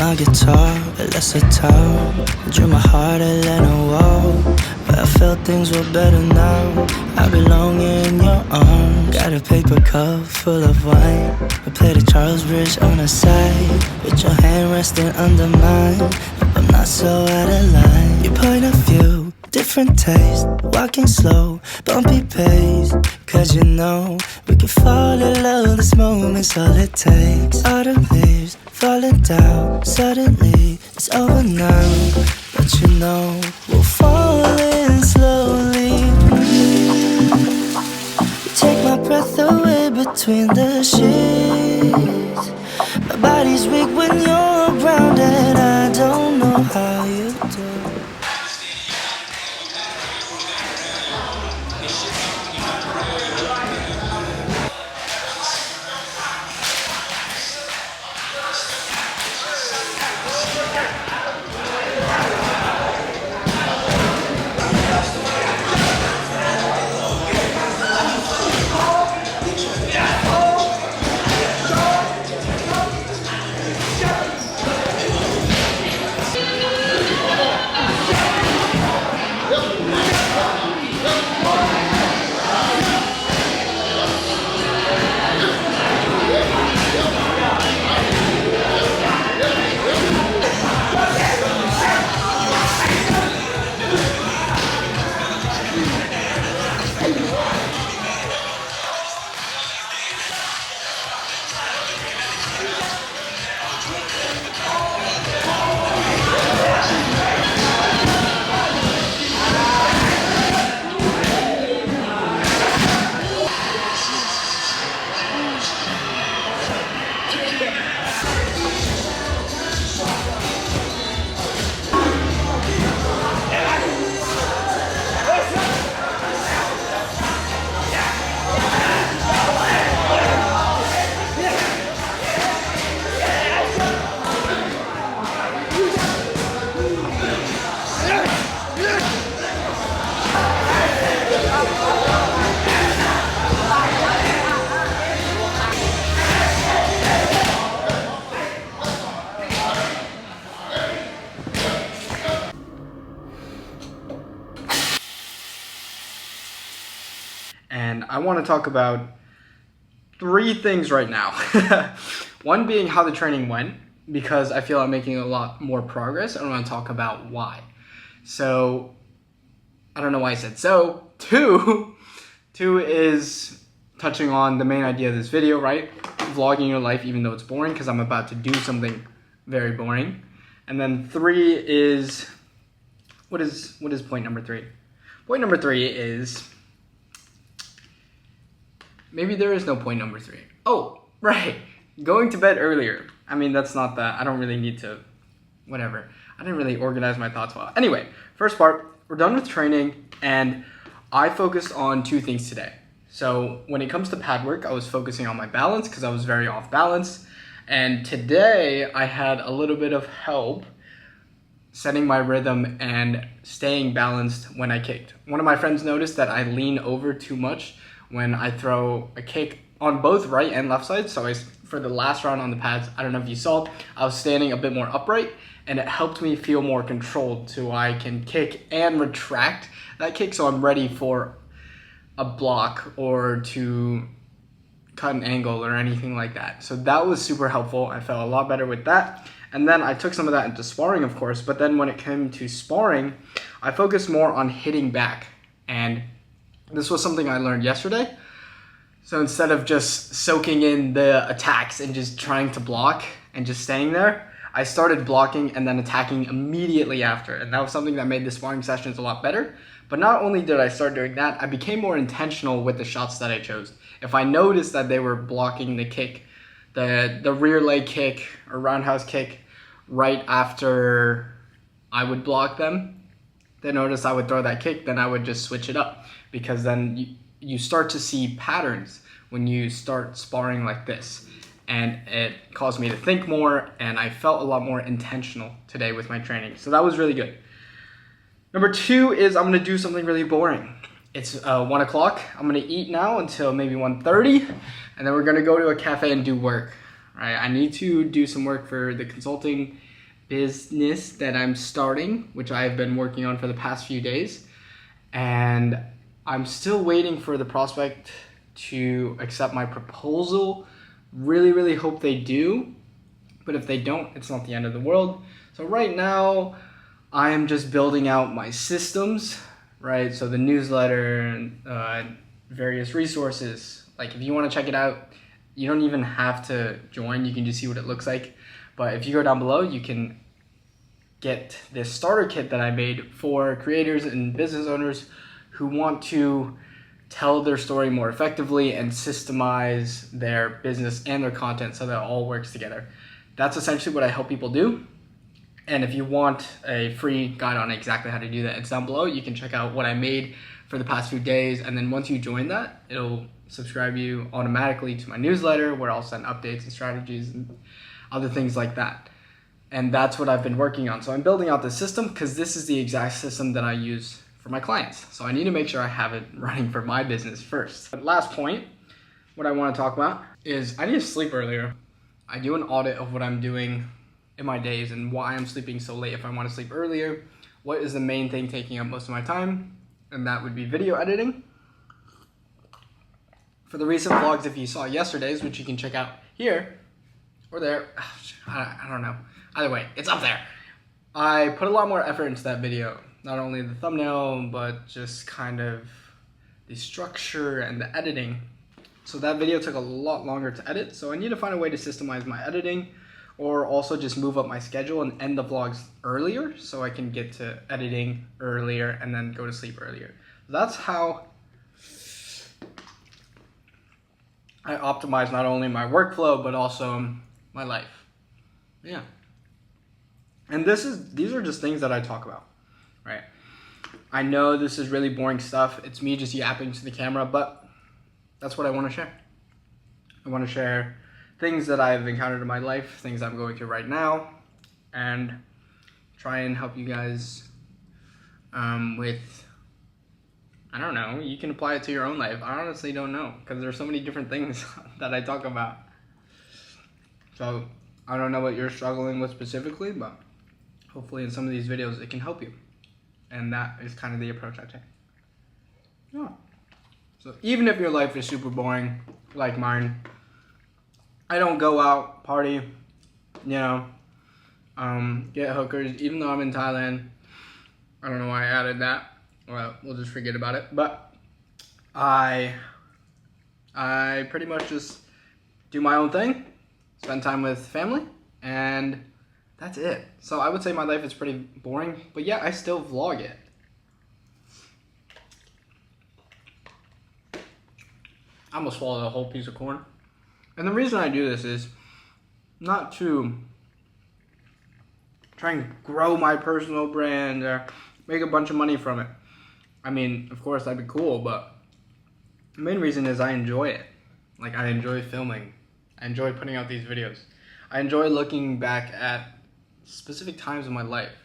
my guitar, but less a towel. I drew my heart a on a wall, but I felt things were better now. I belong in your arms. Got a paper cup full of wine. We played the Charles Bridge on the side, with your hand resting under mine. Hope I'm not so out of line. You point of view, different taste, walking slow, bumpy pace. Cause you know we can fall in love, this moment's all it takes. Autumn leaves falling down, suddenly it's over now. But you know we'll fall in slowly. You take my breath away between the sheets. My body's weak when you're around, and I don't know how you do. And I want to talk about 3 things right now. One being how the training went, because I feel I'm making a lot more progress, and I want to talk about why. So, I don't know why I said so. Two is touching on the main idea of this video, right? Vlogging your life even though it's boring, because I'm about to do something very boring. And then 3 is, what is point number 3? Point number 3 is, maybe there is no point number 3. Oh, right. Going to bed earlier. I mean, that's not that. I don't really need to, whatever. I didn't really organize my thoughts well. Anyway, first part, we're done with training, and I focused on 2 things today. So when it comes to pad work, I was focusing on my balance because I was very off balance. And today I had a little bit of help setting my rhythm and staying balanced when I kicked. One of my friends noticed that I lean over too much when I throw a kick on both right and left sides. So for the last round on the pads, I don't know if you saw, I was standing a bit more upright, and it helped me feel more controlled so I can kick and retract that kick so I'm ready for a block or to cut an angle or anything like that. So that was super helpful. I felt a lot better with that. And then I took some of that into sparring, of course, but then when it came to sparring, I focused more on hitting back. And this was something I learned yesterday. So instead of just soaking in the attacks and just trying to block and just staying there, I started blocking and then attacking immediately after. And that was something that made the sparring sessions a lot better. But not only did I start doing that, I became more intentional with the shots that I chose. If I noticed that they were blocking the kick, the rear leg kick or roundhouse kick right after I would block them, they noticed I would throw that kick, then I would just switch it up. Because then you start to see patterns when you start sparring like this. And it caused me to think more, and I felt a lot more intentional today with my training. So that was really good. Number 2 is I'm gonna do something really boring. It's 1 o'clock. I'm gonna eat now until maybe 1:30, and then we're gonna go to a cafe and do work. Right? I need to do some work for the consulting business that I'm starting, which I've been working on for the past few days. And I'm still waiting for the prospect to accept my proposal. Really hope they do. But if they don't, it's not the end of the world. So right now, I am just building out my systems, right? So the newsletter and various resources. Like if you want to check it out, you don't even have to join. You can just see what it looks like. But if you go down below, you can get this starter kit that I made for creators and business owners who want to tell their story more effectively and systemize their business and their content so that it all works together. That's essentially what I help people do. And if you want a free guide on exactly how to do that, it's down below. You can check out what I made for the past few days. And then once you join that, it'll subscribe you automatically to my newsletter where I'll send updates and strategies and other things like that. And that's what I've been working on. So I'm building out the system because this is the exact system that I use for my clients. So I need to make sure I have it running for my business first. But last point, what I want to talk about is I need to sleep earlier. I do an audit of what I'm doing in my days and why I'm sleeping so late. If I want to sleep earlier, what is the main thing taking up most of my time? And that would be video editing. For the recent vlogs, if you saw yesterday's, which you can check out here or there, I don't know. Either way, it's up there. I put a lot more effort into that video. Not only the thumbnail, but just kind of the structure and the editing. So that video took a lot longer to edit. So I need to find a way to systemize my editing or also just move up my schedule and end the vlogs earlier so I can get to editing earlier and then go to sleep earlier. That's how I optimize not only my workflow, but also my life. Yeah. And these are just things that I talk about, right? I know this is really boring stuff. It's me just yapping to the camera, but that's what I want to share. I want to share things that I've encountered in my life, things I'm going through right now, and try and help you guys with, I don't know, you can apply it to your own life. I honestly don't know, because there's so many different things that I talk about. So I don't know what you're struggling with specifically, but hopefully in some of these videos it can help you. And that is kind of the approach I take. Yeah. So even if your life is super boring, like mine, I don't go out, party, you know, get hookers, even though I'm in Thailand. I don't know why I added that. Well, we'll just forget about it. But I pretty much just do my own thing, spend time with family, and that's it. So I would say my life is pretty boring, but yeah, I still vlog it. I almost swallowed a whole piece of corn. And the reason I do this is not to try and grow my personal brand or make a bunch of money from it. I mean, of course, that'd be cool, but the main reason is I enjoy it. Like, I enjoy filming. I enjoy putting out these videos. I enjoy looking back at specific times in my life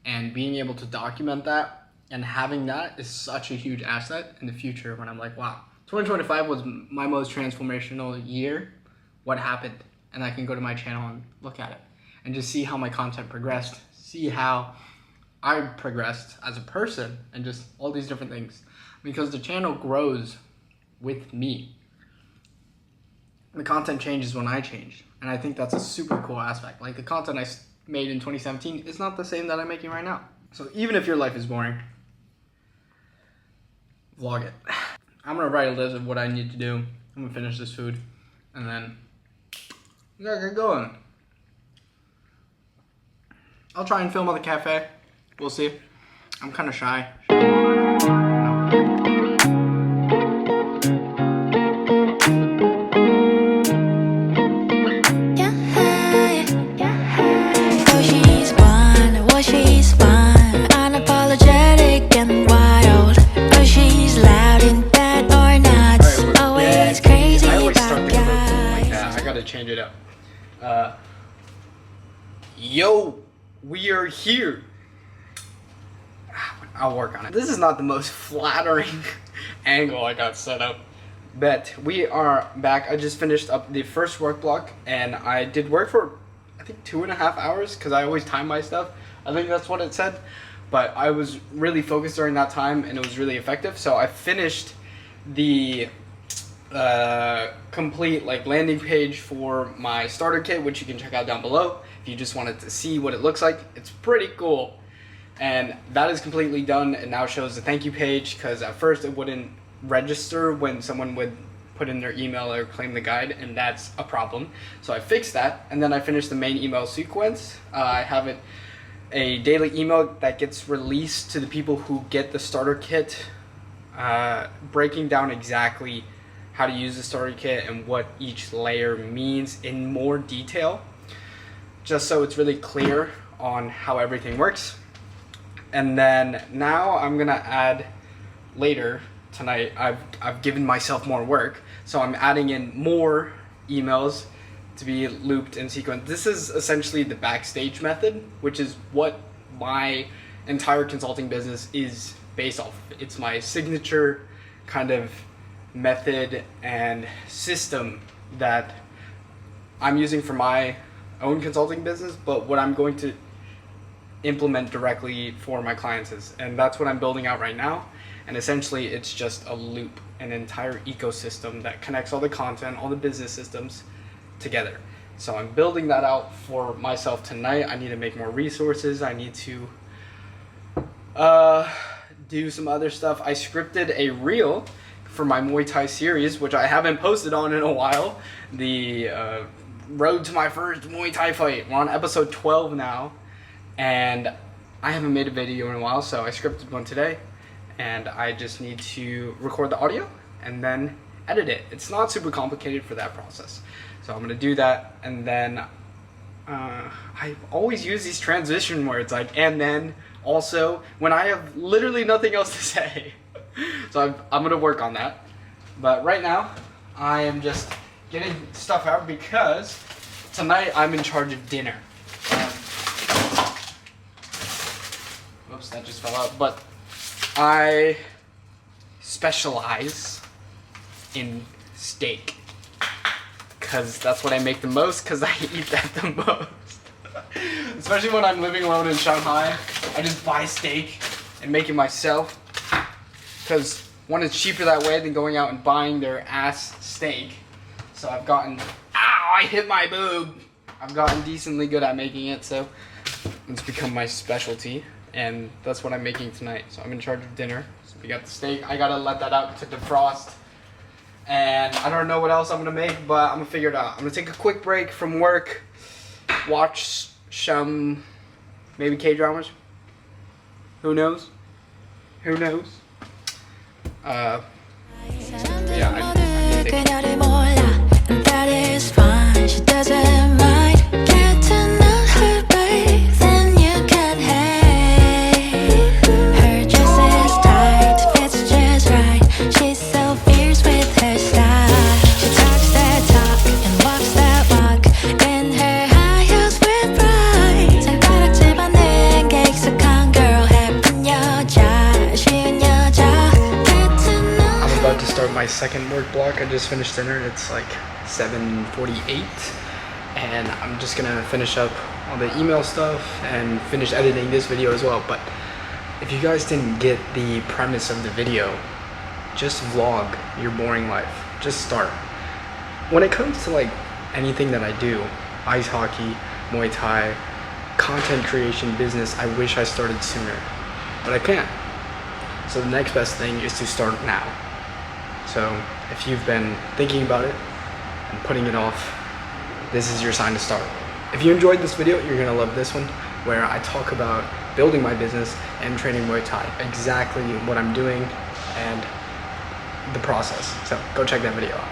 and being able to document that, and having that is such a huge asset in the future when I'm like, wow, 2025 was my most transformational year. What happened? And I can go to my channel and look at it and just see how my content progressed, see how I progressed as a person, and just all these different things. Because the channel grows with me. The content changes when I change. And I think that's a super cool aspect. Like, the content I made in 2017 is not the same that I'm making right now. So even if your life is boring, vlog it. I'm gonna write a list of what I need to do. I'm gonna finish this food, and then we gotta get going. I'll try and film at the cafe. We'll see. I'm kind of shy. Change it up. Yo, we are here. I'll work on it. This is not the most flattering angle I got set up, but we are back. I just finished up the first work block, and I did work for, I I think 2.5 hours, because I always time my stuff. I think that's what it said. But I was really focused during that time, and it was really effective. So I finished the complete like landing page for my starter kit, which you can check out down below if you just wanted to see what it looks like. It's pretty cool. And that is completely done. It now shows the thank you page, because at first it wouldn't register when someone would put in their email or claim the guide, and that's a problem. So I fixed that, and then I finished the main email sequence. I have a daily email that gets released to the people who get the starter kit, breaking down exactly how to use the starter kit and what each layer means in more detail, just so it's really clear on how everything works. And then now I'm gonna add later tonight, I've given myself more work, so I'm adding in more emails to be looped in sequence. This is essentially the backstage method, which is what my entire consulting business is based off. It's my signature kind of method and system that I'm using for my own consulting business, but what I'm going to implement directly for my clients is, and that's what I'm building out right now. And essentially it's just a loop, an entire ecosystem that connects all the content, all the business systems together. So I'm building that out for myself tonight. I need to make more resources. I need to do some other stuff. I scripted a reel for my Muay Thai series, which I haven't posted on in a while. The road to my first Muay Thai fight. We're on episode 12 now, and I haven't made a video in a while, so I scripted one today, and I just need to record the audio and then edit it. It's not super complicated for that process. So I'm gonna do that, and then I always use these transition words like "and then," "also," when I have literally nothing else to say. So I'm gonna work on that. But right now, I am just getting stuff out because tonight I'm in charge of dinner. Oops, that just fell out. But I specialize in steak, because that's what I make the most, because I eat that the most. Especially when I'm living alone in Shanghai, I just buy steak and make it myself, because one, it's cheaper that way than going out and buying their ass steak. So I've gotten, ow, I hit my boob. I've gotten decently good at making it, so it's become my specialty, and that's what I'm making tonight. So I'm in charge of dinner. So we got the steak. I gotta let that out to defrost. And I don't know what else I'm gonna make, but I'm gonna figure it out. I'm gonna take a quick break from work, watch some maybe K-dramas. Who knows? Who knows? Yeah, I'm gonna take That is fine, she doesn't mind. Get to know her, babe, then you can hate. Her dress is tight, fits just right. She's so fierce with her style. She talks that talk and walks that walk in her high heels with pride. 손가락질 받는 게 익숙한 girl, 예쁜 여자, 쉬운 여자. Get to know. I'm about to start my second work block. I just finished dinner. It's like 7:48, and I'm just gonna finish up all the email stuff and finish editing this video as well. But if you guys didn't get the premise of the video, just vlog your boring life. Just start. When it comes to like anything that I do, ice hockey, Muay Thai, content creation, business, I wish I started sooner, but I can't. So the next best thing is to start now. So if you've been thinking about it and putting it off, this is your sign to start. If you enjoyed this video, you're gonna love this one, where I talk about building my business and training Muay Thai, exactly what I'm doing and the process. So go check that video out.